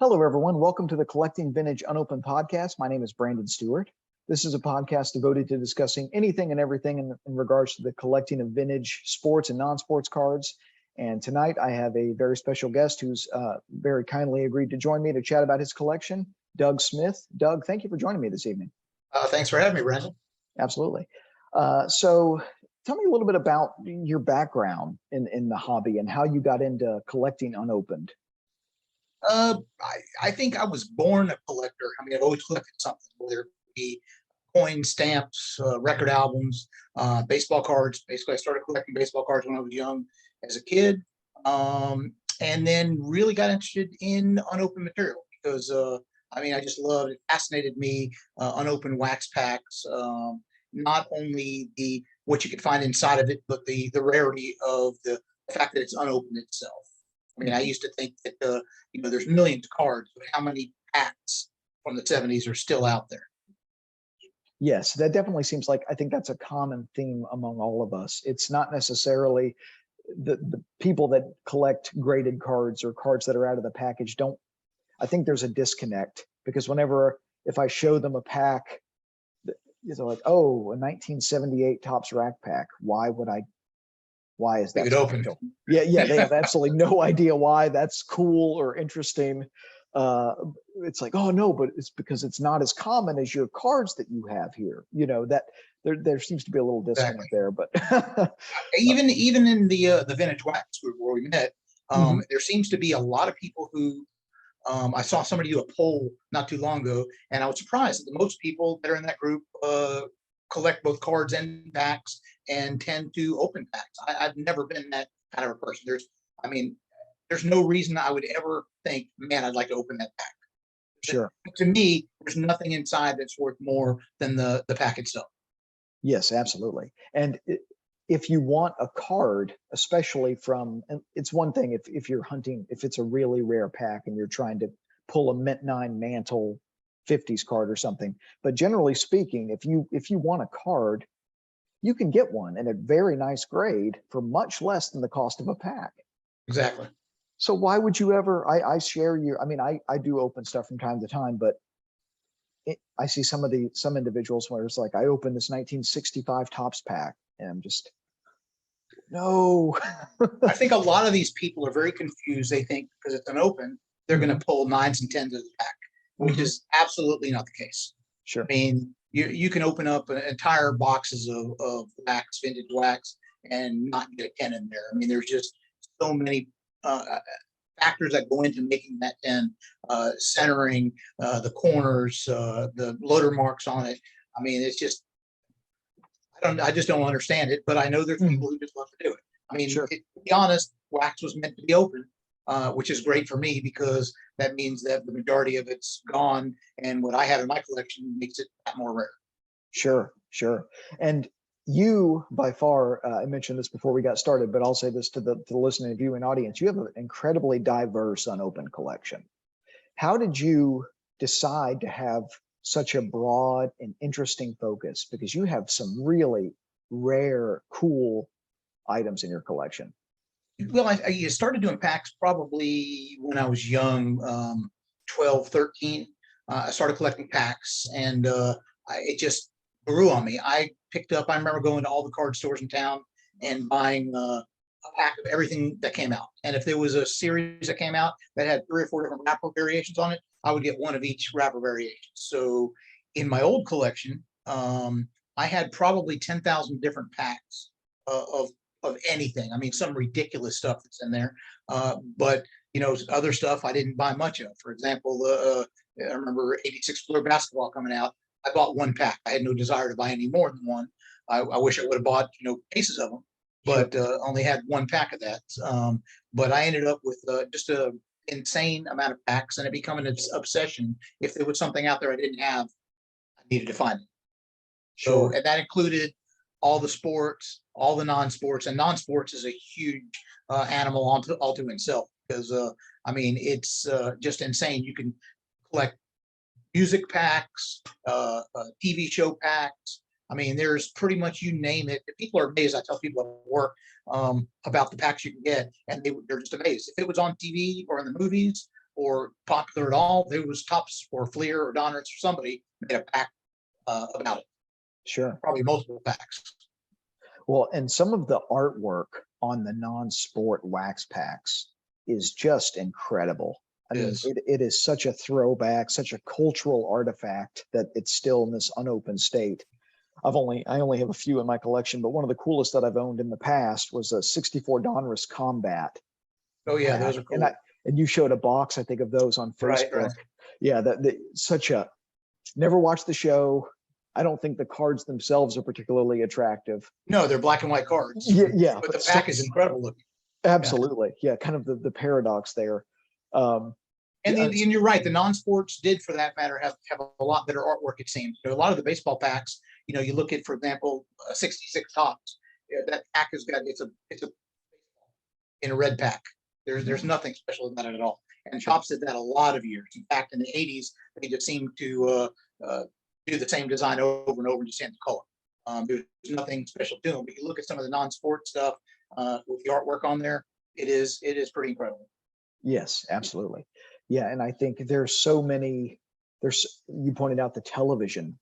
Hello, everyone. Welcome to the Collecting Vintage Unopened podcast. My name is Brandon Stewart. This is a podcast devoted to discussing anything and everything in regards to the collecting of vintage sports and non-sports cards. And tonight I have a very special guest who's very kindly agreed to join me to chat about his collection, Doug Smith. Doug, thank you for joining me this evening. Thanks for having me, Brandon. Absolutely. So tell me a little bit about your background in the hobby and how you got into collecting unopened. I think I was born a collector. I mean, I've always collected something, whether it be coins, stamps, record albums, baseball cards. Basically, I started collecting baseball cards when I was young as a kid, and then really got interested in unopened material because, I just loved it. Fascinated me, unopened wax packs. Not only what you could find inside of it, but the rarity of the fact that it's unopened itself. I mean, I used to think that there's millions of cards, but how many packs from the 70s are still out there? Yes, that definitely seems like, I think that's a common theme among all of us. It's not necessarily the people that collect graded cards or cards that are out of the package I think there's a disconnect because if I show them a pack, they're like, oh, a 1978 Topps rack pack. Why is that special? Yeah, they have absolutely no idea why that's cool or interesting. It's like, oh no, but it's because it's not as common as your cards that you have here. That there seems to be a little disconnect there. But even in the vintage wax group where we met, there seems to be a lot of people who I saw somebody do a poll not too long ago, and I was surprised that most people that are in that group collect both cards and packs and tend to open packs. I've never been that kind of a person. There's no reason I would ever think, man, I'd like to open that pack. Sure. To me, there's nothing inside that's worth more than the pack itself. Yes, absolutely. And if you want a card, especially and it's one thing if you're hunting, if it's a really rare pack and you're trying to pull a Mint 9 Mantle 50s card or something. But generally speaking, if you want a card, you can get one in a very nice grade for much less than the cost of a pack. Exactly. So why would you ever, I share I do open stuff from time to time, but I see some individuals where it's like, I opened this 1965 Topps pack and I'm just, no. I think a lot of these people are very confused. They think because it's unopened, they're going to pull 9s and 10s of the pack, which is absolutely not the case. Sure. I mean, you can open up entire boxes of wax, vintage wax, and not get a 10 in there. I mean, there's just so many factors that go into making that 10, centering, the corners, the loader marks on it. I mean, it's just, I just don't understand it, but I know there's people who just love to do it. I mean, sure. To be honest, wax was meant to be open, which is great for me because that means that the majority of it's gone, and what I have in my collection makes it that more rare. Sure. And you, by far, I mentioned this before we got started, but I'll say this to the listening and viewing audience, you have an incredibly diverse unopened collection. How did you decide to have such a broad and interesting focus? Because you have some really rare, cool items in your collection. Well, I started doing packs probably when I was young, 12, 13. I started collecting packs, and it just grew on me. I remember going to all the card stores in town and buying a pack of everything that came out. And if there was a series that came out that had 3 or 4 different wrapper variations on it, I would get one of each wrapper variation. So in my old collection, I had probably 10,000 different packs of anything. I mean, some ridiculous stuff that's in there, but other stuff I didn't buy much of. For example, I remember '86 Fleur basketball coming out. I bought one pack. I had no desire to buy any more than one. I wish I would have bought cases of them, but only had one pack of that. But I ended up with just a insane amount of packs, and it became an obsession. If there was something out there I didn't have, I needed to find it. Sure. So, and that included all the sports, all the non-sports, and non-sports is a huge animal all to itself because it's just insane. You can collect music packs, TV show packs. I mean, there's pretty much, you name it. People are amazed. I tell people at work about the packs you can get, and they're just amazed. If it was on TV or in the movies or popular at all, there was Tops or Fleer or Donruss or somebody made a pack about it. Sure. Probably multiple packs. Well, and some of the artwork on the non-sport wax packs is just incredible. I mean, it is such a throwback, such a cultural artifact that it's still in this unopened state. I only have a few in my collection, but one of the coolest that I've owned in the past was a 64 Donruss Combat. Oh yeah, pack. those are cool. And you showed a box, I think, of those on Facebook. Right. Yeah, never watched the show. I don't think the cards themselves are particularly attractive. No, they're black and white cards. Yeah, but the pack is incredible looking. Absolutely, yeah. Kind of the paradox there. And you're right. The non-sports did, for that matter, have a lot better artwork. It seems. A lot of the baseball packs. You look at, for example, 66 Tops. That pack has got it's a in a red pack. There's nothing special about it at all. And Tops did that a lot of years. In fact, in the 80s, they just seemed to do the same design over and over, just change the color. There's nothing special to them. But you look at some of the non-sport stuff with the artwork on there, it is pretty incredible. Yes, absolutely. Yeah, and I think there's so many. You pointed out the television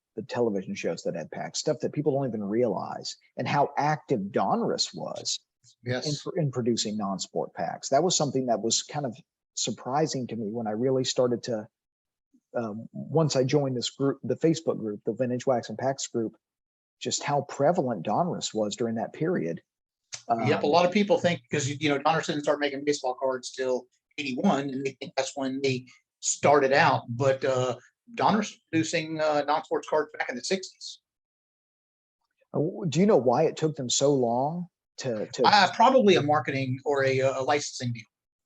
shows that had packs, stuff that people don't even realize, and how active Donruss was. Yes. In producing non-sport packs. That was something that was kind of surprising to me when I really started to. Once I joined this group, the Facebook group, the Vintage Wax and Packs group, just how prevalent Donruss was during that period. Yep, a lot of people think, because Donruss didn't start making baseball cards till 81, and they think that's when they started out. But Donruss was producing non-sports cards back in the 60s. Do you know why it took them so long to probably a marketing or a licensing deal.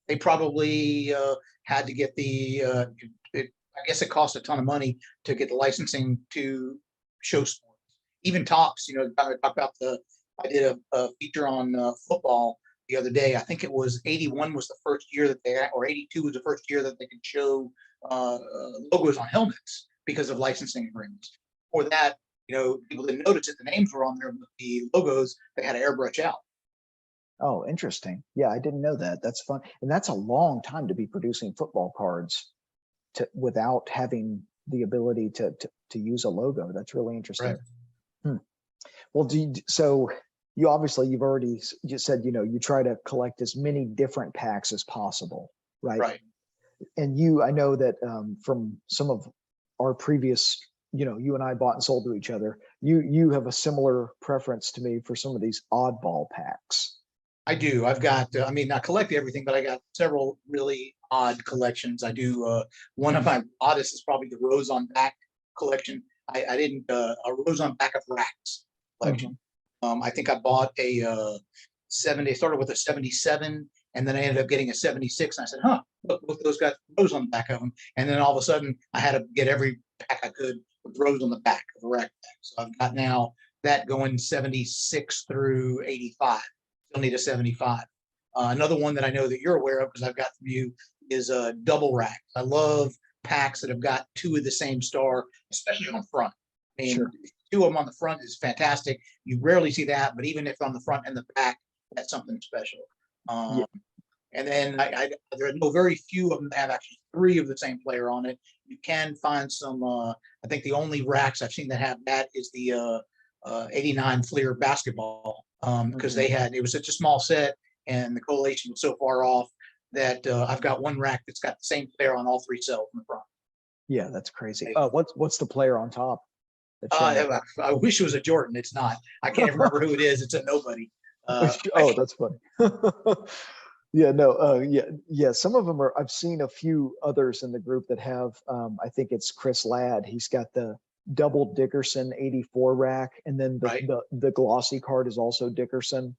They probably had to get I guess it cost a ton of money to get the licensing to show sports. Even Tops, I talk about I did a feature on football the other day. I think it was 81 was the first year that or 82 was the first year that they could show logos on helmets because of licensing agreements. For that, people didn't notice that the names were on there, but the logos, they had to airbrush out. Oh, interesting. Yeah, I didn't know that. That's fun. And that's a long time to be producing football cards without having the ability to use a logo. That's really interesting. Right. Well, so you've already just said, you try to collect as many different packs as possible, right? Right. And I know that from some of our previous, you and I bought and sold to each other, you have a similar preference to me for some of these oddball packs. I do. I've got, I collect everything, but I got several really odd collections. I do. One of my oddest is probably the Rose on Back collection. I didn't, a Rose on Back of Racks collection. I think I bought a 70, started with a 77, and then I ended up getting a 76. And I said, look, both those got Rose on the back of them. And then all of a sudden I had to get every pack I could with Rose on the back of the rack pack. So I've got now that going 76 through 85. Still need a 75. Another one that I know that you're aware of, because I've got from you, is a double rack. I love packs that have got two of the same star, especially on front. Sure. Two of them on the front is fantastic. You rarely see that, but even if on the front and the back, that's something special. And then there are very few of them that have actually three of the same player on it. You can find some. I think the only racks I've seen that have that is the 89 Fleer basketball, because it was such a small set and the correlation was so far off that I've got one rack that's got the same player on all three cells in the front. Yeah, that's crazy. What's the player on top? I wish it was a Jordan. It's not. I can't remember who it is. It's a nobody. That's funny. Yeah. Some of them are. I've seen a few others in the group that have. I think it's Chris Ladd. He's got the double Dickerson 84 rack, and then the glossy card is also Dickerson.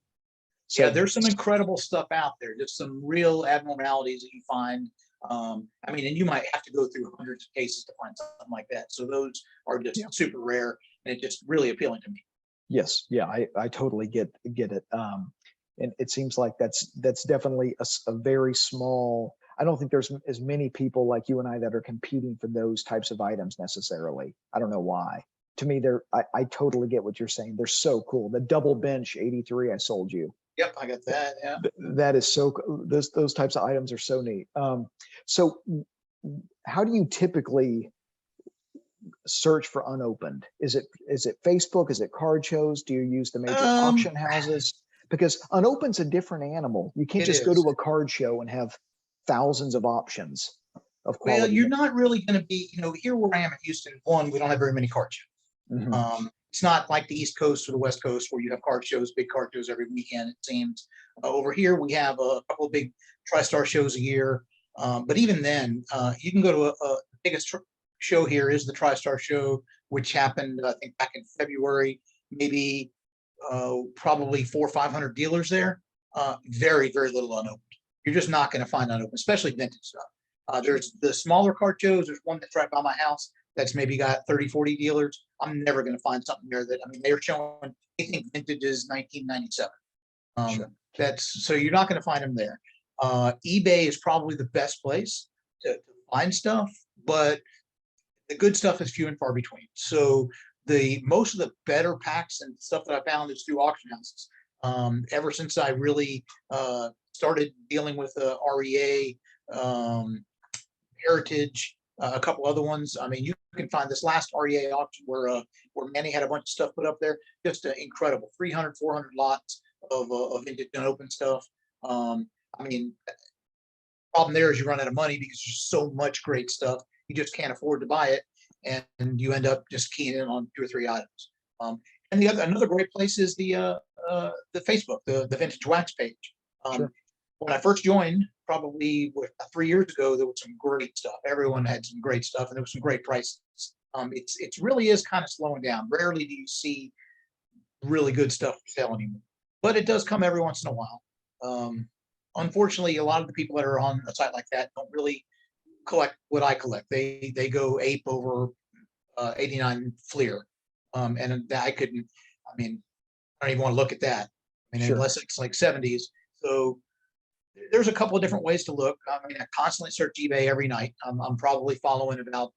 So there's some incredible stuff out there. There's some real abnormalities that you find. And you might have to go through hundreds of cases to find something like that. So those are just super rare, and it's just really appealing to me. Yes. Yeah, I totally get it. And it seems like that's definitely a very small. I don't think there's as many people like you and I that are competing for those types of items necessarily. I don't know why. To me, I totally get what you're saying. They're so cool. The double bench 83 I sold you. Yep, I got that. Yeah. That is so, those types of items are so neat. So how do you typically search for unopened? Is it Facebook? Is it card shows? Do you use the major Um, auction houses? Because unopened's a different animal. You can't it just go is. to a card show and have thousands of options of Well, quality. you're not really going to be, here where I am in Houston, one, we don't have very many card shows. Mhm. It's not like the East Coast or the West Coast where you have card shows, big card shows every weekend, it seems. Over here, we have a couple of big TriStar shows a year. But even then, you can go to the biggest show here is the TriStar show, which happened, I think, back in February, maybe probably 400 or 500 dealers there. Very, very little unopened. You're just not going to find unopened, especially vintage stuff. There's the smaller card shows. There's one that's right by my house that's maybe got 30, 40 dealers. I'm never going to find something there that, they're showing, they think vintage is 1997. Sure. That's so you're not going to find them there. eBay is probably the best place to find stuff, but the good stuff is few and far between. So the most of the better packs and stuff that I found is through auction houses. Ever since I really started dealing with REA, Heritage, a couple other ones. You can find this last REA auction where Manny had a bunch of stuff put up there. Just incredible, 300, 400 lots of vintage and open stuff. I mean, problem there is you run out of money because there's so much great stuff. You just can't afford to buy it, and you end up just keying in on 2 or 3 items. And another great place is the Facebook, the Vintage Wax page. Sure. When I first joined, probably 3 years ago, there was some great stuff. Everyone had some great stuff, and there was some great prices. It really is kind of slowing down. Rarely do you see really good stuff for sale anymore, but it does come every once in a while. Unfortunately, a lot of the people that are on a site like that don't really collect what I collect. They go ape over 89 Fleer, and I couldn't. I don't even want to look at that. Sure. Unless it's like 70s. So there's a couple of different ways to look. I constantly search eBay every night. I'm probably following about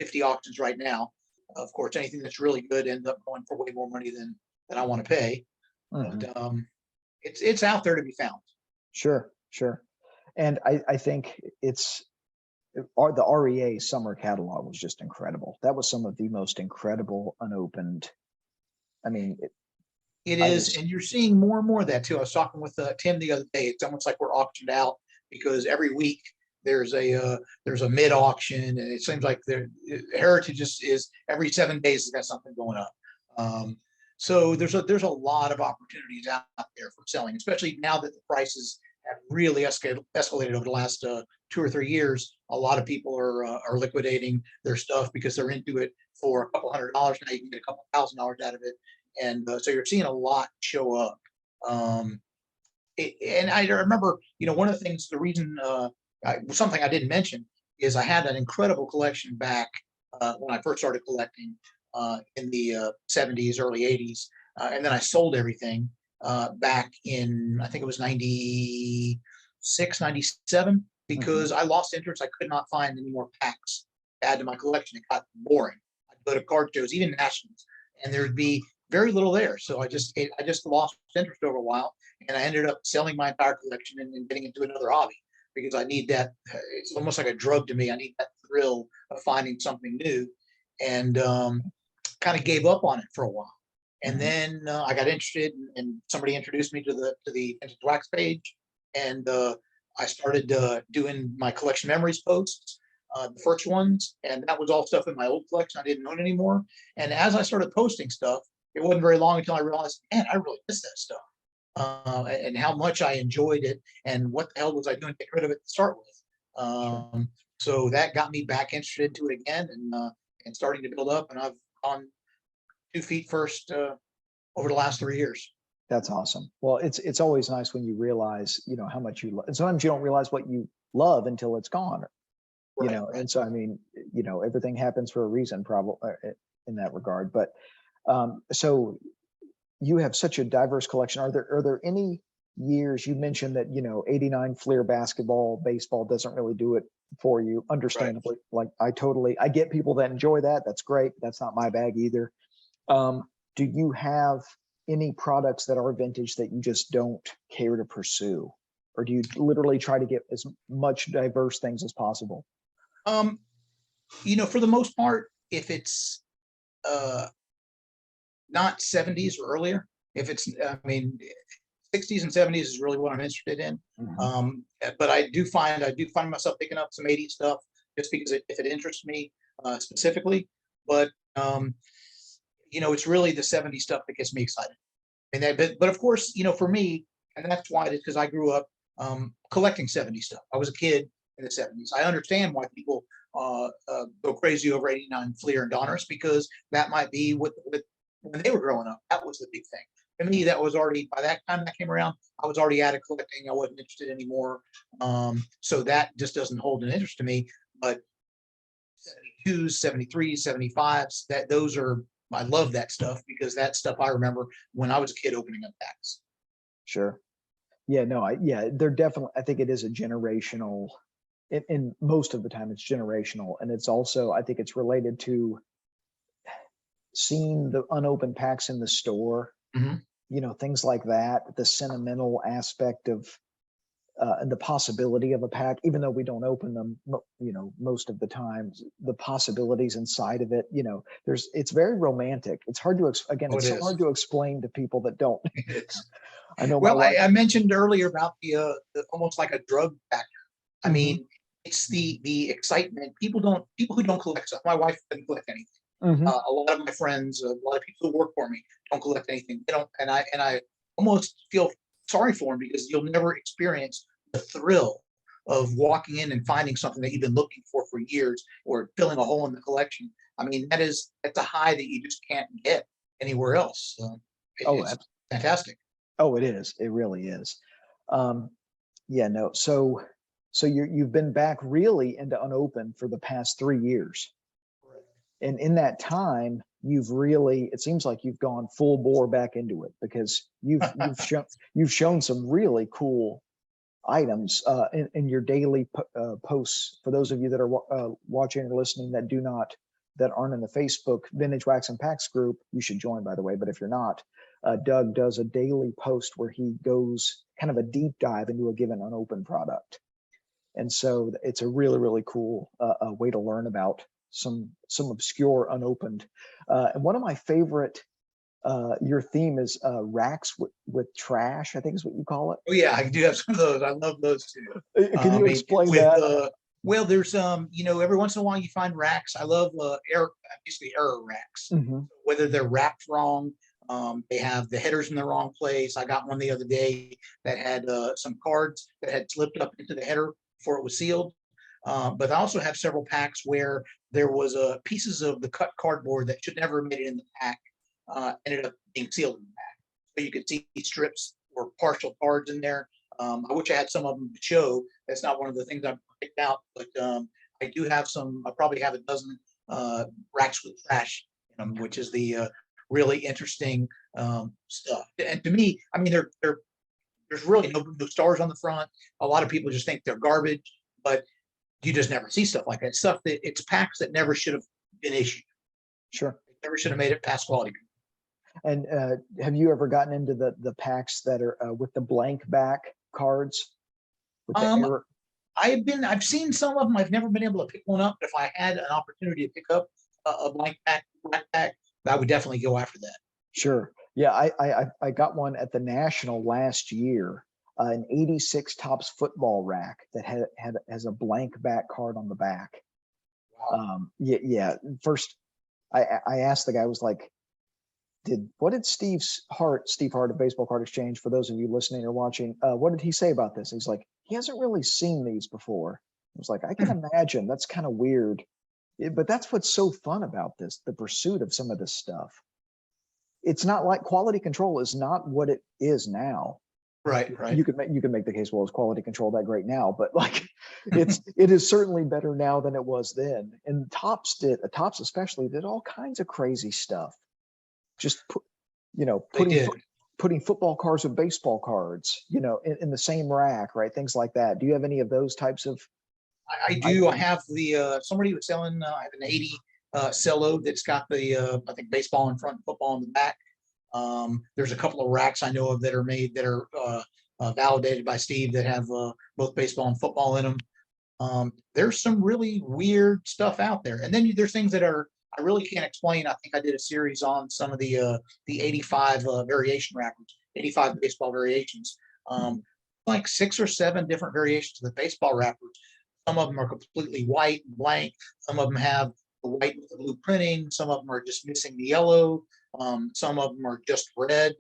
50 auctions right now. Of course, anything that's really good ends up going for way more money than I want to pay. Mhm. But it's out there to be found. Sure. And I think the REA summer catalog was just incredible. That was some of the most incredible unopened. It is, and you're seeing more and more of that too. I was talking with Tim the other day. It's almost like we're auctioned out because every week there's a mid auction, and it seems like Heritage is every 7 days has got something going up. So there's a lot of opportunities out there for selling, especially now that the prices have really escalated over the last 2 or 3 years. A lot of people are liquidating their stuff because they're into it for a couple $100. Now you can get a couple $1,000 out of it. And so you're seeing a lot show up. And I remember, one of the things, the reason, something I didn't mention is I had an incredible collection back when I first started collecting in the 70s, early 80s. And then I sold everything back in, I think it was 96, 97, because I lost interest. I could not find any more packs to add to my collection. It got boring. I'd go to card shows, even nationals, and there'd be very little there. So I just lost interest over a while, and I ended up selling my entire collection and getting into another hobby because I need that. It's almost like a drug to me. I need that thrill of finding something new, and kind of gave up on it for a while. And then I got interested, and somebody introduced me to the Vintage Wax page, and I started doing my collection memories posts. The first ones, and that was all stuff in my old collection I didn't own anymore. And as I started posting stuff, it wasn't very long until I realized, man, I really miss that stuff, and how much I enjoyed it, and what the hell was I doing to get rid of it to start with. So that got me back interested into it again, and starting to build up. And I've gone 2 feet first over the last 3 years. That's awesome. Well, it's always nice when you realize, how much you love. And sometimes you don't realize what you love until it's gone. Right. And so, everything happens for a reason, probably in that regard. But so you have such a diverse collection. Are there any years you mentioned that, 89 Fleer basketball, baseball doesn't really do it for you, understandably. Right. Like I get people that enjoy that. That's great. That's not my bag either. Do you have any products that are vintage that you just don't care to pursue? Or do you literally try to get as much diverse things as possible? For the most part, if it's not 70s or earlier, if it's, I mean, 60s and 70s is really what I'm interested in. But I do find myself picking up some 80s stuff just because if it interests me specifically. But it's really the 70s stuff that gets me excited. And but of course, for me, and that's why it is, because I grew up collecting 70s stuff. I was a kid in the 70s. I understand why people go crazy over 89 Fleer and Donruss, because that might be what when they were growing up, that was the big thing. To me, that was already, by that time that came around, I was already out of collecting. I wasn't interested anymore. So that just doesn't hold an interest to me. But 72s, 73s, 75s, I love that stuff, because that stuff I remember when I was a kid opening up packs. Sure. Yeah, no, they're definitely, I think it is a generational, in most of the time it's generational. And it's also, I think it's related to seeing the unopened packs in the store, things like that, the sentimental aspect of the possibility of a pack, even though we don't open them, most of the time, the possibilities inside of it, it's very romantic. It's hard to, it's so hard to explain to people that don't. I know. Well, I mentioned earlier about the almost like a drug factor. I mean, it's the excitement. People who don't collect stuff. My wife doesn't collect anything. A lot of my friends, a lot of people who work for me don't collect anything. They don't, and I almost feel sorry for them, because you'll never experience the thrill of walking in and finding something that you've been looking for years, or filling a hole in the collection. I mean, that's a high that you just can't get anywhere else. It's fantastic. Oh, it is. It really is. So you've been back really into unopened for the past 3 years. And in that time, it seems like you've gone full bore back into it, because you've shown some really cool items in your daily posts. For those of you that are watching or listening that aren't in the Facebook Vintage Wax and Packs group, you should join, by the way. But if you're not, Doug does a daily post where he goes kind of a deep dive into a given unopened product. And so it's a really, really cool way to learn about some obscure unopened. And one of my favorite, your theme is racks with trash, I think is what you call it. Oh yeah, I do have some of those. I love those too. Can you explain that? Well, there's every once in a while you find racks. I love basically error racks. Whether they're wrapped wrong, they have the headers in the wrong place. I got one the other day that had some cards that had slipped up into the header before it was sealed. But I also have several packs where there was pieces of the cut cardboard that should never have made it in the pack, ended up being sealed in the pack. So you could see strips or partial cards in there. I wish I had some of them to show. That's not one of the things I picked out, but I do have some. I probably have a dozen racks with trash in them, which is the really interesting stuff. And to me, I mean, there's really no stars on the front. A lot of people just think they're garbage, but you just never see stuff like that. Stuff that it's packs that never should have been issued. Sure. Never should have made it past quality. And have you ever gotten into the packs that are with the blank back cards? With the error? I've seen some of them. I've never been able to pick one up. But if I had an opportunity to pick up a blank pack, I would definitely go after that. Sure. Yeah, I got one at the National last year, an 86 Topps football rack that has a blank back card on the back. Wow. Yeah. First, I asked the guy, I was like, what did Steve Hart of Baseball Card Exchange, for those of you listening or watching, what did he say about this? He's like, he hasn't really seen these before. I was like, I can imagine. That's kind of weird. But that's what's so fun about this, the pursuit of some of this stuff. It's not like quality control is not what it is now. Right. You could make the case, well, is quality control that great now? But like, it is certainly better now than it was then. And Topps especially did all kinds of crazy stuff. Just putting football cards with baseball cards, in the same rack, right? Things like that. Do you have any of those types of? I do. I have somebody was selling. I have an 80 cello that's got the I think baseball in front, football in the back. There's a couple of racks I know of that are made that are validated by Steve that have both baseball and football in them. There's some really weird stuff out there. And then there's things that are I really can't explain. I think I did a series on some of the 85 variation wrappers, 85 baseball variations. Like 6 or 7 different variations of the baseball wrappers. Some of them are completely white and blank. Some of them have the white with the blue printing. Some of them are just missing the yellow. Some of them are just red.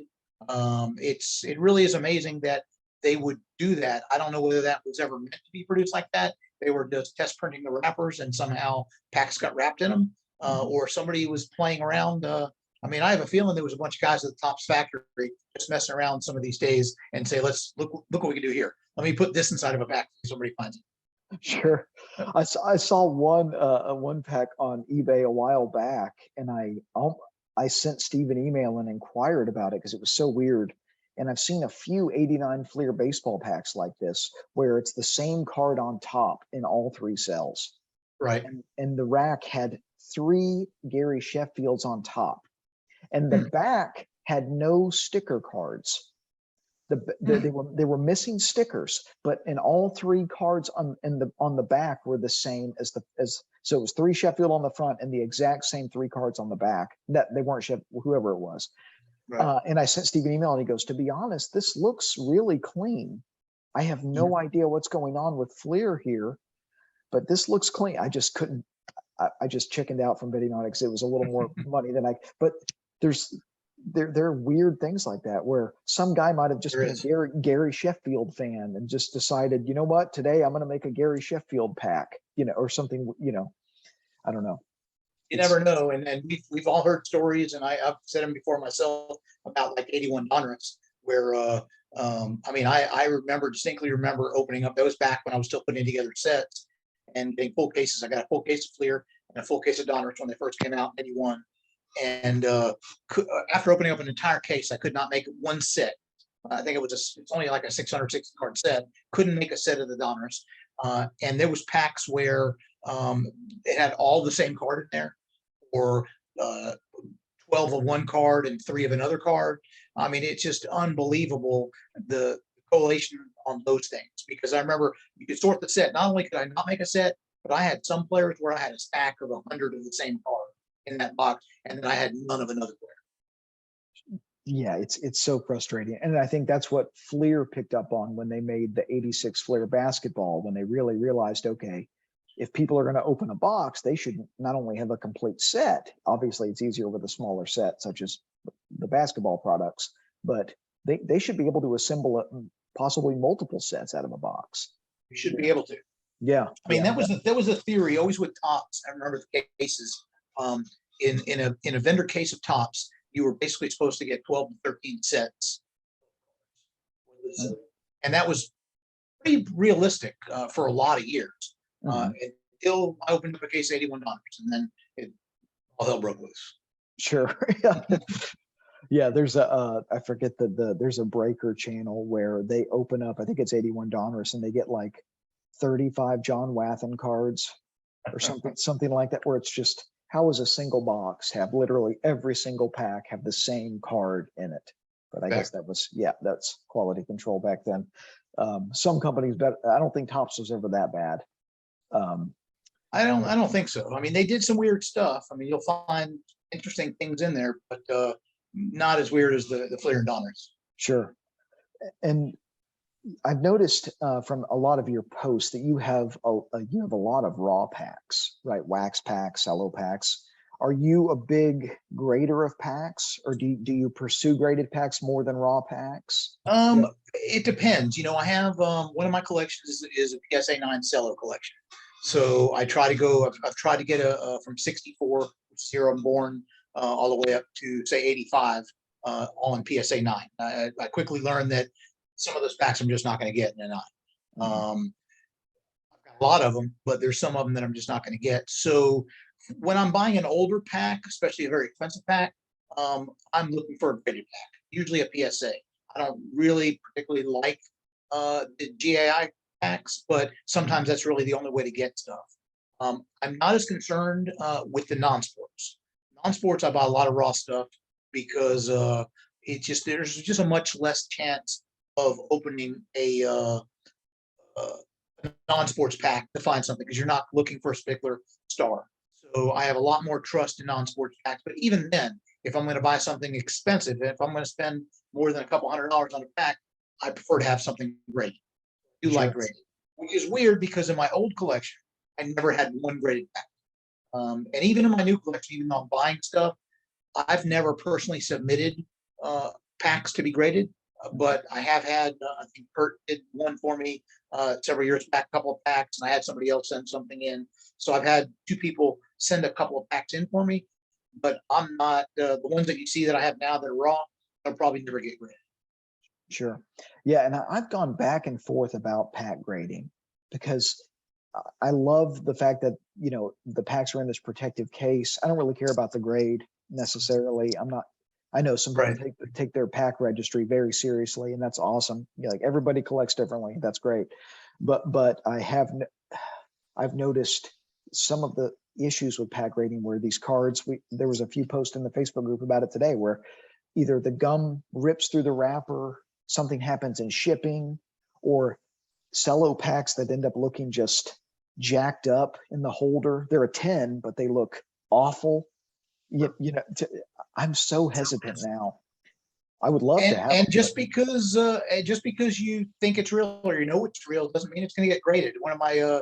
It really is amazing that they would do that. I don't know whether that was ever meant to be produced like that. They were just test printing the wrappers and somehow packs got wrapped in them, or somebody was playing around. I mean, I have a feeling there was a bunch of guys at the Topps factory just messing around some of these days and say, let's look what we can do here. Let me put this inside of a pack so somebody finds it. Sure. I saw one pack on eBay a while back, and I sent Steve an email and inquired about it because it was so weird. And I've seen a few 89 Fleer baseball packs like this where it's the same card on top in all 3 cells. Right. And the rack had 3 Gary Sheffields on top, and the back had no sticker cards. They were missing stickers, but in all 3 cards on the back were the same so it was 3 Sheffield on the front and the exact same 3 cards on the back. That they weren't whoever it was. Right. And I sent Steve an email and he goes, to be honest, this looks really clean. I have no idea what's going on with Fleer here, but this looks clean. I just couldn't. I just chickened out from bidding on it because it was a little more money than but there are weird things like that where some guy might have just been a Gary Sheffield fan and just decided, you know what, today I'm going to make a Gary Sheffield pack, or something, I don't know. You never know. And we've all heard stories, and I've said them before myself about like 81 Donruss where, I distinctly remember opening up those back when I was still putting together sets and getting full cases. I got a full case of Fleer and a full case of Donruss when they first came out in 81. And after opening up an entire case, I could not make one set. I think it's only like a 660 card set. Couldn't make a set of the Donruss. And there was packs where it had all the same card in there, or 12 of one card and 3 of another card. I mean, it's just unbelievable the correlation on those things, because I remember you could sort the set. Not only could I not make a set, but I had some players where I had a stack of 100 of the same card in that box, and then I had none of another player. Yeah, it's so frustrating. And I think that's what Fleer picked up on when they made the 86 Fleer basketball, when they really realized, okay, if people are going to open a box, they should not only have a complete set. Obviously, it's easier with a smaller set, such as the basketball products, but they should be able to assemble possibly multiple sets out of a box. You should be able to. Yeah. I mean, that was a theory always with Topps. I remember the cases. In a vendor case of Topps, you were basically supposed to get 12 to 13 sets. And that was pretty realistic for a lot of years. Until I opened up a case of 81 Donruss, and then all hell broke loose. Sure. Yeah, there's I forget there's a breaker channel where they open up, I think it's 81 Donruss, and they get like 35 John Wathan cards or something like that, where it's just, how is a single box have literally every single pack have the same card in it? But I guess that's quality control back then. Some companies, but I don't think Topps was ever that bad. I don't think so. I mean, they did some weird stuff. I mean, you'll find interesting things in there, but not as weird as the Fleer and Donruss. Sure. And I've noticed from a lot of your posts that you have a lot of raw packs, right? Wax packs, cello packs. Are you a big grader of packs, or do you pursue graded packs more than raw packs? It depends. I have one of my collections is a PSA 9 cello collection. So I try to go. I've tried to get a from 64, which is here I'm born, all the way up to say 85, all in PSA 9. I quickly learned that some of those packs I'm just not going to get in a 9. I've got a lot of them, but there's some of them that I'm just not going to get. So when I'm buying an older pack, especially a very expensive pack, I'm looking for a graded pack, usually a PSA. I don't really particularly like the GAI packs, but sometimes that's really the only way to get stuff. I'm not as concerned with the non-sports. Non-sports, I buy a lot of raw stuff. because there's just a much less chance of opening a non-sports pack to find something, because you're not looking for a particular star. So I have a lot more trust in non-sports packs. But even then, if I'm going to buy something expensive, if I'm going to spend more than a couple $100 on a pack, I prefer to have something graded. I do like Sure. graded, which is weird because in my old collection, I never had one graded pack. And even in my new collection, even though I'm buying stuff, I've never personally submitted packs to be graded, but I have had, I think Kurt did one for me several years back, a couple of packs, and I had somebody else send something in. So I've had two people send a couple of packs in for me, but I'm not, the ones that you see that I have now that are raw, I'll probably never get graded. Sure. Yeah. And I've gone back and forth about pack grading because I love the fact that, the packs are in this protective case. I don't really care about the grade necessarily. I know some people Right. take their pack registry very seriously, and that's awesome. Like everybody collects differently. That's great. But I've noticed some of the issues with pack grading where these cards, there was a few posts in the Facebook group about it today where either the gum rips through the wrapper, something happens in shipping, or cello packs that end up looking just jacked up in the holder. They're a 10, but they look awful. I'm so hesitant now. I would love to And have and them, but just because you think it's real or you know it's real doesn't mean it's going to get graded. One of my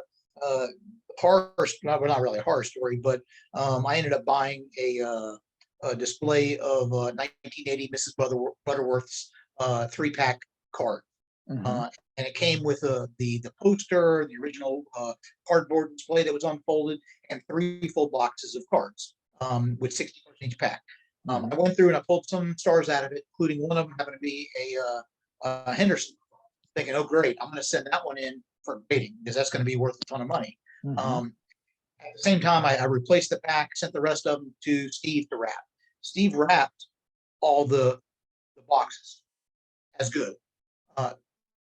horror, not really a horror story, but I ended up buying a display of 1980 Mrs. Butterworth's 3-pack card. Mhm. Uh, and it came with the poster, the original cardboard display that was unfolded, and 3 full boxes of cards with 60 cards in each pack. I Mhm. went through and I pulled some stars out of it, including one of them happened to be a Henderson. Thinking, oh great, I'm going to send that one in for grading because that's going to be worth a ton of money. Mhm. Um, at the same time, I replaced the pack, sent the rest of them to Steve to wrap. Steve wrapped all the boxes as good. Uh,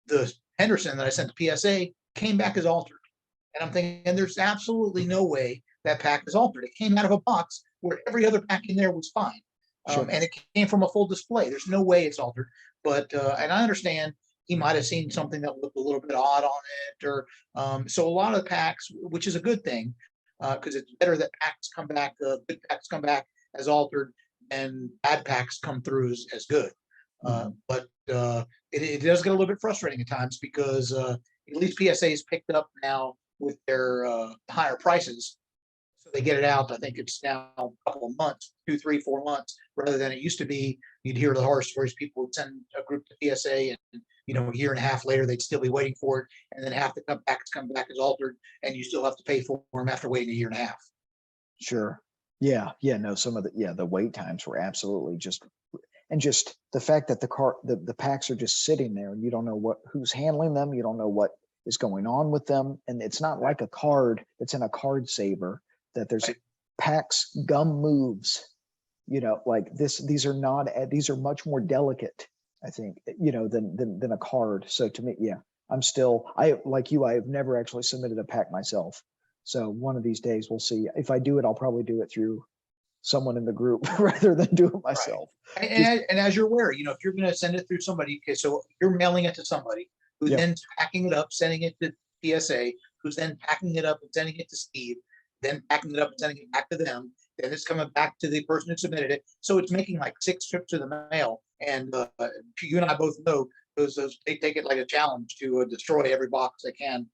the Henderson that I sent to PSA came back as altered. And I'm thinking, there's absolutely no way that pack is altered. It came out of a box where every other pack in there was fine. Sure. And it came from a full display. There's no way it's altered. But, and I understand he might have seen something that looked a little bit odd on it. Or so a lot of the packs, which is a good thing, because it's better that packs come back, good packs come back as altered, and bad packs come through as good. Mhm. But it does get a little bit frustrating at times because at least PSA has picked up now with their higher prices. So they get it out. I think it's now a couple of months, 2, 3, 4 months, rather than it used to be. You'd hear the horror stories. People would send a group to PSA, and a year and a half later, they'd still be waiting for it, and then half the cutbacks come back as altered, and you still have to pay for them after waiting a year and a half. Sure. Yeah. Yeah. No, some of the wait times were absolutely just the fact that the packs are just sitting there and you don't know who's handling them. You don't know what is going on with them. And it's not Right. like a card that's in a card saver that there's Right. packs, gum moves, like these are much more delicate, I think, than a card. So to me, yeah, like you, I have never actually submitted a pack myself. So one of these days we'll see. If I do it, I'll probably do it through someone in the group rather than do it Right. myself. And, Just and as you're aware, if you're going to send it through somebody, okay, so you're mailing it to somebody who yeah, then packing it up, sending it to PSA, who's then packing it up and sending it to Steve, then packing it up and sending it back to them. Then it's coming back to the person who submitted it. So it's making like 6 trips to the mail. And you and I both know they take it like a challenge to destroy every box they can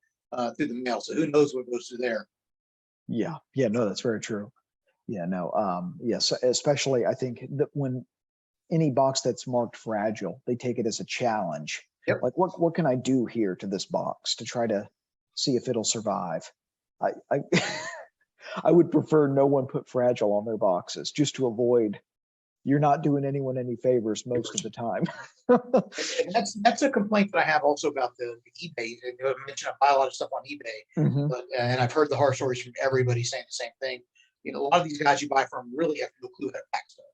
through the mail. So who knows what goes through there? yeah, yeah. No, that's very true. Yeah, no. Yes, especially I think that when any box that's marked fragile, they take it as a challenge. Yep. Like, what can I do here to this box to try to see if it'll survive? I I would prefer no one put fragile on their boxes just to avoid you're not doing anyone any favors most of the time. And that's a complaint that I have also about the eBay. I mentioned I buy a lot of stuff on eBay, Hmm. but and I've heard the horror stories from everybody saying the same thing. A lot of these guys you buy from really have no clue how to pack stuff,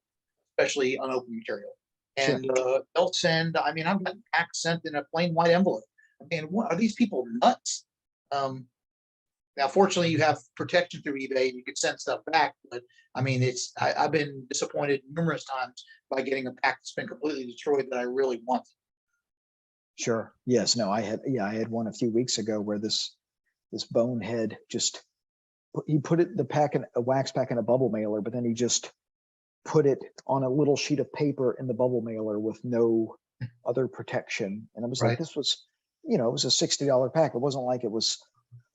especially unopened material. Sure. And they'll send. I mean, I've got packs sent in a plain white envelope. I mean, what are these people nuts? Um, Now, fortunately, you have protection through eBay and you can send stuff back. But I mean, I've been disappointed numerous times by getting a pack that's been completely destroyed that I really wanted. Sure. Yes. No, I had one a few weeks ago where this bonehead just he put it the pack in a wax pack in a bubble mailer, but then he just put it on a little sheet of paper in the bubble mailer with no other protection. And I was like, Right. this was, it was a $60 pack. It wasn't like it was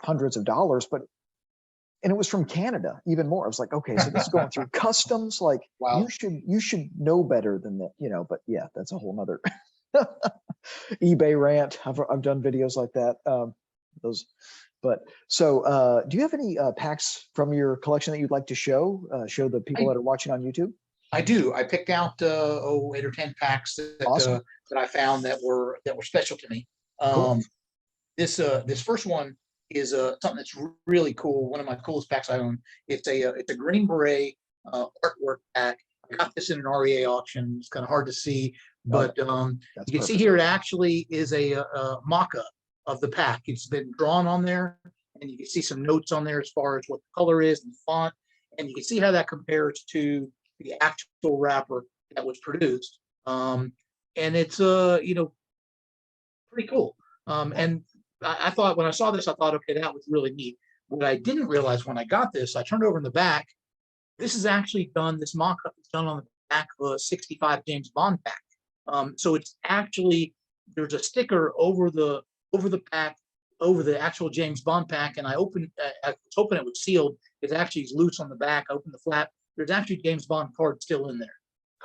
hundreds of dollars, and it was from Canada, even more. I was like, okay, so this is going through customs. Like, Wow. you should know better than that, but yeah, that's a whole nother eBay rant. I've done videos like that. Do you have any packs from your collection that you'd like to show the people that are watching on YouTube? I do. I picked out 8 or 10 packs Awesome. that I found that were special to me. Cool. This first one is something that's really cool. One of my coolest packs I own. It's a Green Beret artwork pack. I got this in an REA auction. It's kind of hard to see, but you can perfect. see here it actually is a mock-up of the pack. It's been drawn on there, and you can see some notes on there as far as what the color is and the font, and you can see how that compares to the actual wrapper that was produced. And it's pretty cool. And I thought when I saw this, I thought, okay, that was really neat. What I didn't realize when I got this, I turned over in the back. This is actually done. This mock-up is done on the back of a '65 James Bond pack. So it's actually there's a sticker over the pack, over the actual James Bond pack, and I was hoping it was sealed. It actually is loose on the back. I opened the flap. There's actually James Bond card still in there.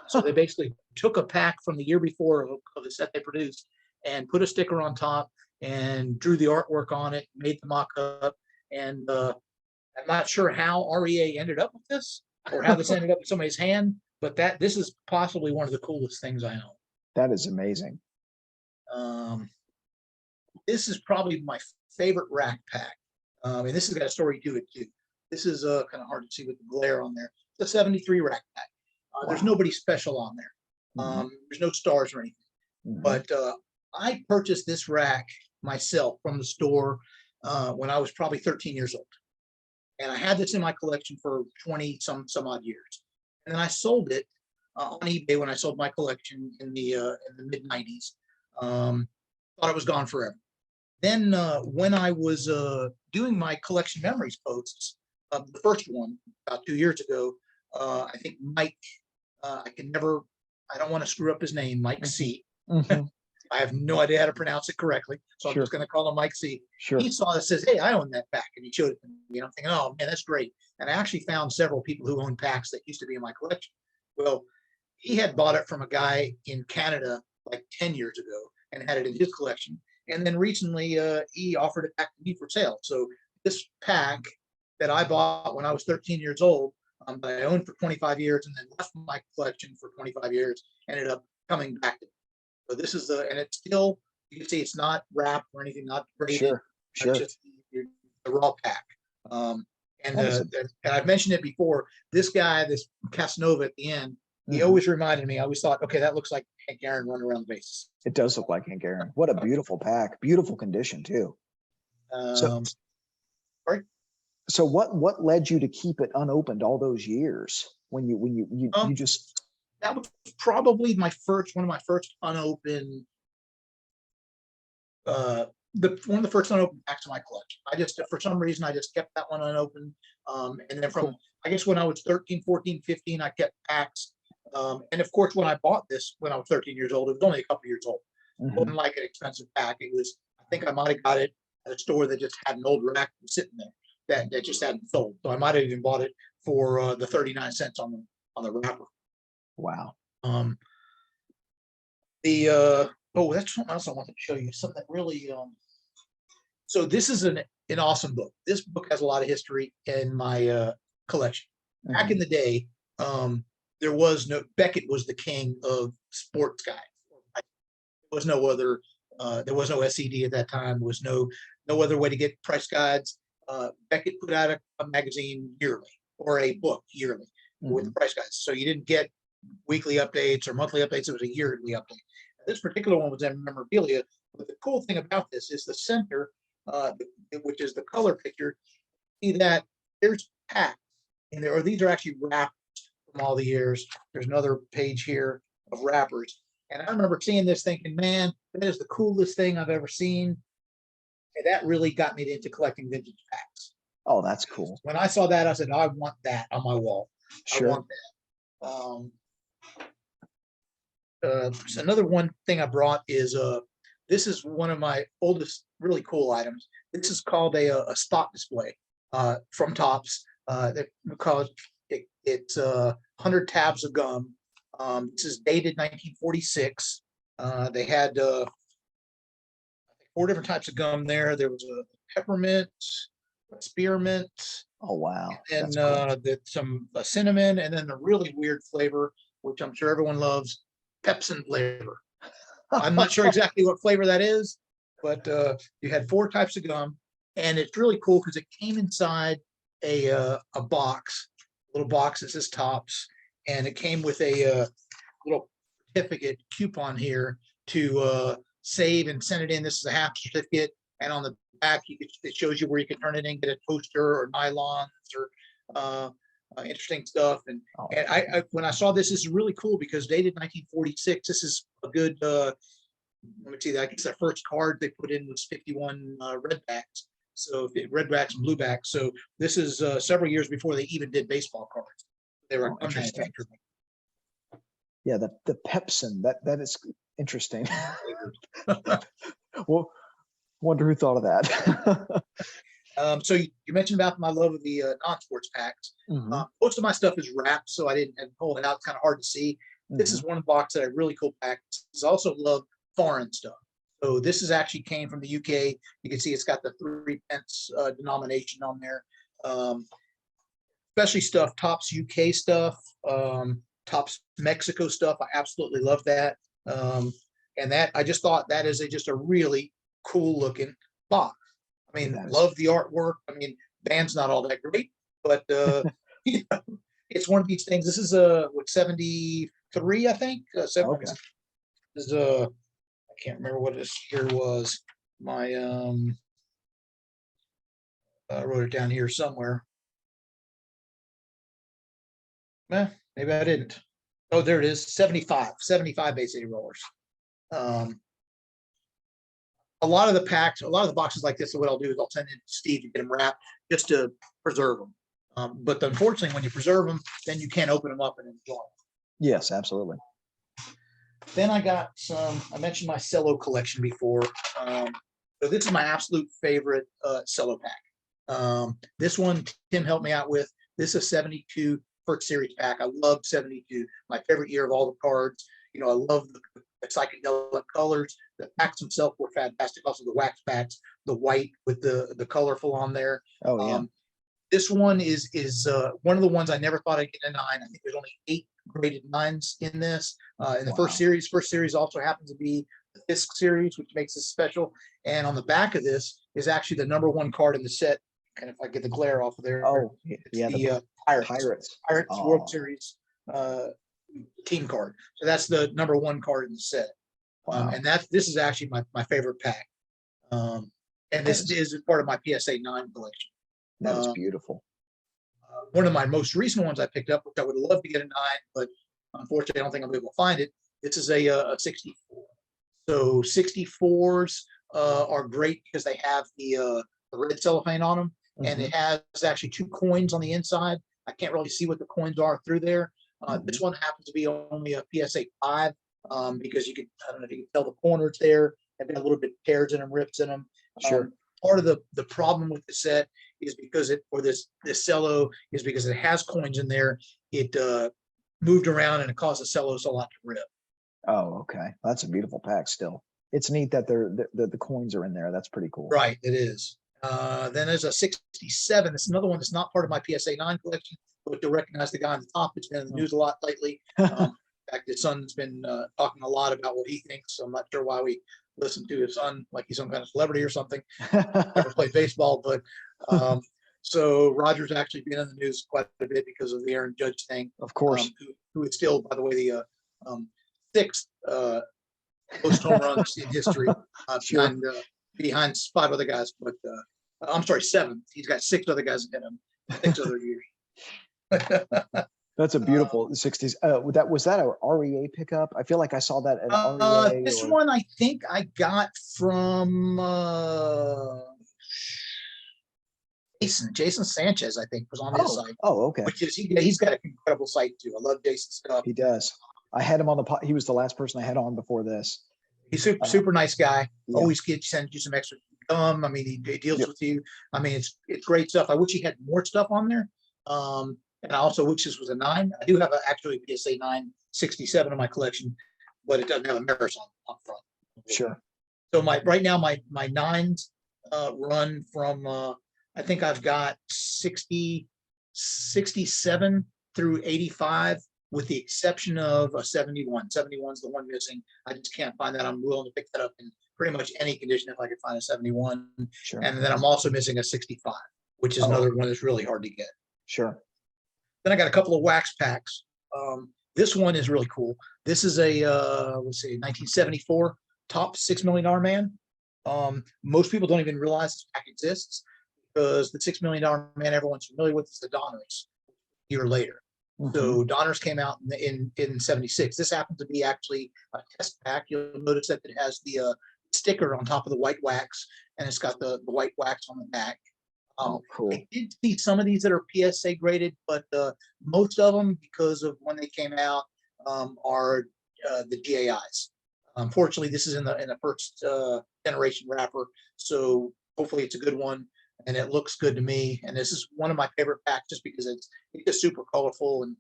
So they basically took a pack from the year before of the set they produced and put a sticker on top and drew the artwork on it, made the mock-up. And I'm not sure how REA ended up with this or how this ended up in somebody's hand, but this is possibly one of the coolest things I own. That is amazing. This is probably my favorite rack pack. And this has got a story to it too. This is kind of hard to see with the glare on there. It's a 73 rack pack. There's nobody special on there. There's no stars or anything. But I purchased this rack myself from the store when I was probably 13 years old. And I had this in my collection for 20 some odd years. And then I sold it on eBay when I sold my collection in the mid 90s. Thought it was gone forever. Then when I was doing my collection memories posts, the first one about 2 years ago, I think Mike, I don't want to screw up his name, Mike C. I have no idea how to pronounce it correctly, so I'm just going to call him Mike C. Sure. He saw it, says, "Hey, I own that pack," and he showed it to me. And I'm thinking, "Oh man, that's great." And I actually found several people who own packs that used to be in my collection. Well, he had bought it from a guy in Canada like 10 years ago and had it in his collection. And then recently, he offered it back to me for sale. So this pack that I bought when I was 13 years old, that I owned for 25 years and then left my collection for 25 years, ended up coming back to me. So this is and it's still, you can see it's not wrapped or anything, not graded. Sure. Just the raw pack. And I've mentioned it before. This guy, this Casanova at the end, he always reminded me. I always thought, okay, that looks like Hank Aaron running around the bases. It does look like Hank Aaron. What a beautiful pack, beautiful condition too. So what led you to keep it unopened all those years when you just? That was probably one of my first unopened. One of the first unopened packs of my collection. I just, for some reason, I just kept that one unopened. And then I guess when I was 13, 14, 15, I kept packs. And of course, when I bought this, when I was 13 years old, it was only a couple years old. It wasn't like an expensive pack. It was, I think I might have got it at a store that just had an old rack sitting there that just hadn't sold. So I might have even bought it for the 39 cents on the wrapper. Wow. That's something else I wanted to show you. Something that really. So this is an awesome book. This book has a lot of history in my collection. Back in the day, there was Beckett was the king of sports guides. There was no other. There was no SED at that time. There was no other way to get price guides. Beckett put out a magazine yearly or a book yearly with the price guides. So you didn't get weekly updates or monthly updates. It was a yearly update. This particular one was in memorabilia. But the cool thing about this is the center, which is the color picture. see that there's packs in there, or these are actually wrappers from all the years. There's another page here of wrappers. And I remember seeing this thinking, man, that is the coolest thing I've ever seen. And that really got me into collecting vintage packs. Oh, that's cool. When I saw that, I said, I want that on my wall. Sure. I want that. So another one thing I brought is this is one of my oldest really cool items. This is called a stock display from Topps. Because it's 100 tabs of gum. This is dated 1946. They had 4 different types of gum there. There was a peppermint, a spearmint. Oh, wow. And some cinnamon, and then the really weird flavor, which I'm sure everyone loves, Pepsin flavor. I'm not sure exactly what flavor that is, but you had 4 types of gum, and it's really cool because it came inside a box, a little box that says Topps, and it came with a little certificate coupon here to save and send it in. This is a half certificate, and on the back it shows you where you can turn it in, get a toaster or nylons or interesting stuff. And I when I saw this is really cool because dated 1946. This is a good. Let me see. I guess the first card they put in was 51 redbacks. So redbacks and bluebacks. So this is several years before they even did baseball cards. They were interesting. Yeah, the Pepsin, that is interesting. Well, wonder who thought of that. So you mentioned about my love of the non-sports packs. Mm-hmm. Most of my stuff is wrapped, so I didn't pull it out. It's kind of hard to see. This is one box that I really cool pack. I also love foreign stuff. So this is actually came from the UK. You can see it's got the 3 pence denomination on there. Especially stuff, Topps UK stuff, Topps Mexico stuff. I absolutely love that. And that I just thought that is just a really cool looking box. I mean, love the artwork. I mean, band's not all that great, but you know, it's one of these things. This is what 73, I think. Okay. This is I can't remember what this year was. My I wrote it down here somewhere. Maybe I didn't. Oh, there it is. 75 Bay City Rollers. A lot of the packs, a lot of the boxes like this, what I'll do is I'll send it to Steve to get them wrapped just to preserve them. But unfortunately, when you preserve them, then you can't open them up and enjoy them. Yes, absolutely. Then I got some, I mentioned my cello collection before. So this is my absolute favorite cello pack. This one Tim helped me out with. This is a 72 first series pack. I love 72, my favorite year of all the cards. You know, I love the psychedelic colors. The packs themselves were fantastic. Also the wax packs, the white with the colorful on there. Oh yeah. This one is one of the ones I never thought I'd get a 9. I think there's only 8 graded 9s in this. In the first series. First series also happens to be the Fisk series, which makes this special. And on the back of this is actually the #1 card in the set. And if I get the glare off of there, yeah, the Pirates World Series team card. So that's the #1 card in the set. Wow. And this is actually my favorite pack. And this is part of my PSA 9 collection. That is beautiful. One of my most recent ones I picked up, which I would love to get a 9, but unfortunately I don't think I'll be able to find it. This is a 64. So 64s are great because they have the red cellophane on them, and it has actually 2 coins on the inside. I can't really see what the coins are through there. This one happens to be only a PSA 5 because you can, I don't know if you can tell the corners there have got a little bit tears in them, rips in them. Sure. Part of the problem with the set is because this cello is because it has coins in there. It moved around and it caused the cellos a lot to rip. Oh, okay. That's a beautiful pack still. It's neat that the coins are in there. That's pretty cool. Right, it is. Then there's a 67. It's another one that's not part of my PSA 9 collection, but to recognize the guy on the top. It's been in the news a lot lately. In fact, his son's been talking a lot about what he thinks. So I'm not sure why we listen to his son like he's some kind of celebrity or something. Never played baseball, but so Roger's actually been in the news quite a bit because of the Aaron Judge thing. Of course. Who is still, by the way, the 6th most home runs in history, behind 5 other guys. But I'm sorry, 7th. He's got 6 other guys ahead of him, 6 other years. That's a beautiful 60s. Was that a REA pickup? I feel like I saw that at REA. This one I think I got from Jason Sanchez, I think, was on his site. Oh, okay. Which is he's got an incredible site too. I love Jason's stuff. He does. I had him on he was the last person I had on before this. He's super nice guy. Yeah. Always send you some extra income. I mean, he deals with you. I mean, it's great stuff. I wish he had more stuff on there. And I also wish this was a 9. I do have actually a PSA 967 in my collection, but it doesn't have a marathon up front. Sure. So right now my 9s run from I think I've got 67 through 85, with the exception of a 71. 71's the one missing. I just can't find that. I'm willing to pick that up in pretty much any condition if I could find a 71. Sure. And then I'm also missing a 65, which is another one that's really hard to get. Sure. Then I got a couple of wax packs. This one is really cool. This is a let's see, 1974 top $6 million man. Most people don't even realize this pack exists, because the $6 million man everyone's familiar with is the Donners a year later. Mm-hmm. So Donners came out in 76. This happens to be actually a test pack. You'll notice that it has the sticker on top of the white wax, and it's got the white wax on the back. Cool. I did see some of these that are PSA graded, but most of them, because of when they came out, are the GAIs. Unfortunately, this is in the first generation wrapper, so hopefully it's a good one, and it looks good to me. And this is one of my favorite packs, just because it's just super colorful, and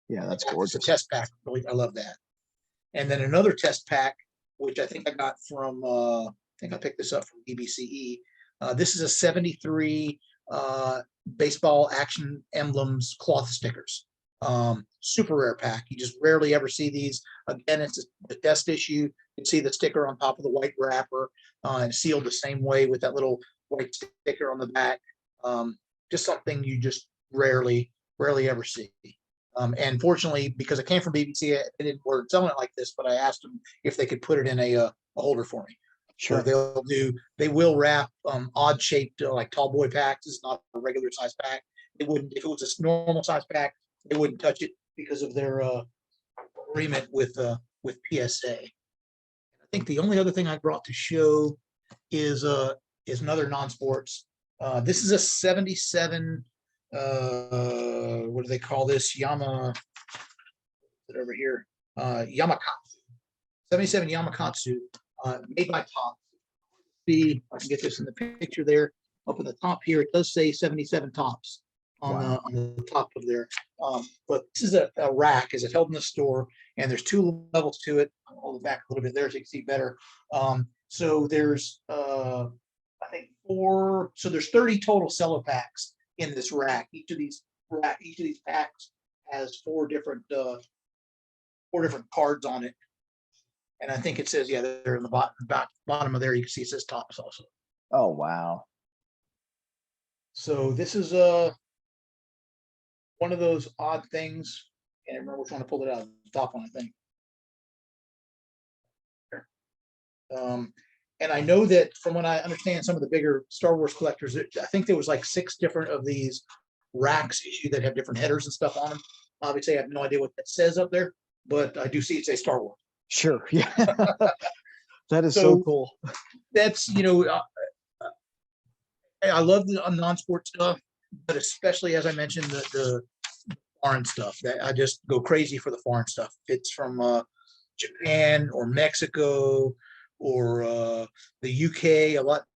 yeah, that's gorgeous. It's a test pack. Really, I love that. And then another test pack, which I think I got from I think I picked this up from BBCE. This is a 73 baseball action emblems cloth stickers. Super rare pack. You just rarely ever see these. Again, it's a test issue. You can see the sticker on top of the white wrapper, and sealed the same way with that little white sticker on the back. Just something you just rarely ever see. And fortunately, because it came from BBC, they didn't order selling it like this, but I asked them if they could put it in a holder for me. Sure. So they will wrap odd shaped like tall boy packs. It's not a regular size pack. They wouldn't, if it was a normal size pack, they wouldn't touch it because of their agreement with PSA. I think the only other thing I brought to show is another non-sports. This is a 77. What do they call this? Over here. Yamakatsu. 77 Yamakatsu. Made by Top. See if I can get this in the picture there. Up in the top here, it does say 77 Tops on the top of there. But this is a rack. Is it held in the store? And there's 2 levels to it. I'll hold it back a little bit there so you can see better. So there's I think 4. So there's 30 total cello packs in this rack. Each of these packs has 4 different cards on it. And I think it says, yeah, they're in the bottom of there. You can see it says Tops also. Oh, wow. So this is one of those odd things. Can't remember which one to pull it out of the top one, I think. And I know that from what I understand, some of the bigger Star Wars collectors, I think there was like 6 different of these racks issued that have different headers and stuff on them. Obviously, I have no idea what that says up there, but I do see it say Star Wars. Sure. Yeah. That is so cool. That's, I love the non-sport stuff, but especially, as I mentioned, the foreign stuff. That I just go crazy for the foreign stuff. It's from Japan or Mexico or the UK.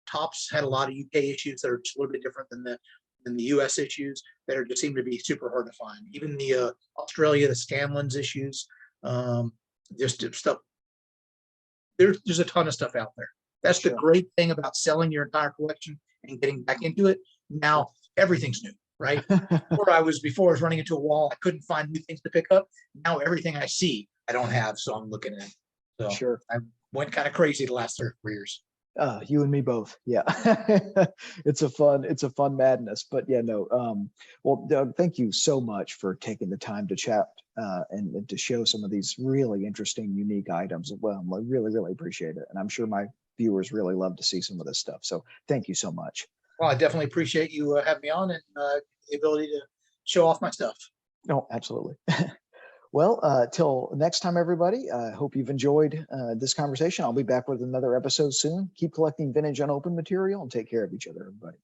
Tops had a lot of UK issues that are just a little bit different than the US issues that just seem to be super hard to find. Even the Australia, the Scanlon's issues. Just stuff. There's a ton of stuff out there. That's the great thing about selling your entire collection and getting back into it. Now everything's new, right? Before I was running into a wall. I couldn't find new things to pick up. Now everything I see, I don't have, so I'm looking at. So I went kind of crazy the last 3 years. You and me both. Yeah. It's a fun madness, but yeah, no. Well, Doug, thank you so much for taking the time to chat and to show some of these really interesting, unique items. Well, I really, really appreciate it. And I'm sure my viewers really love to see some of this stuff. So thank you so much. Well, I definitely appreciate you having me on and the ability to show off my stuff. No, absolutely. Well, till next time, everybody, I hope you've enjoyed this conversation. I'll be back with another episode soon. Keep collecting vintage unopened material and take care of each other, everybody.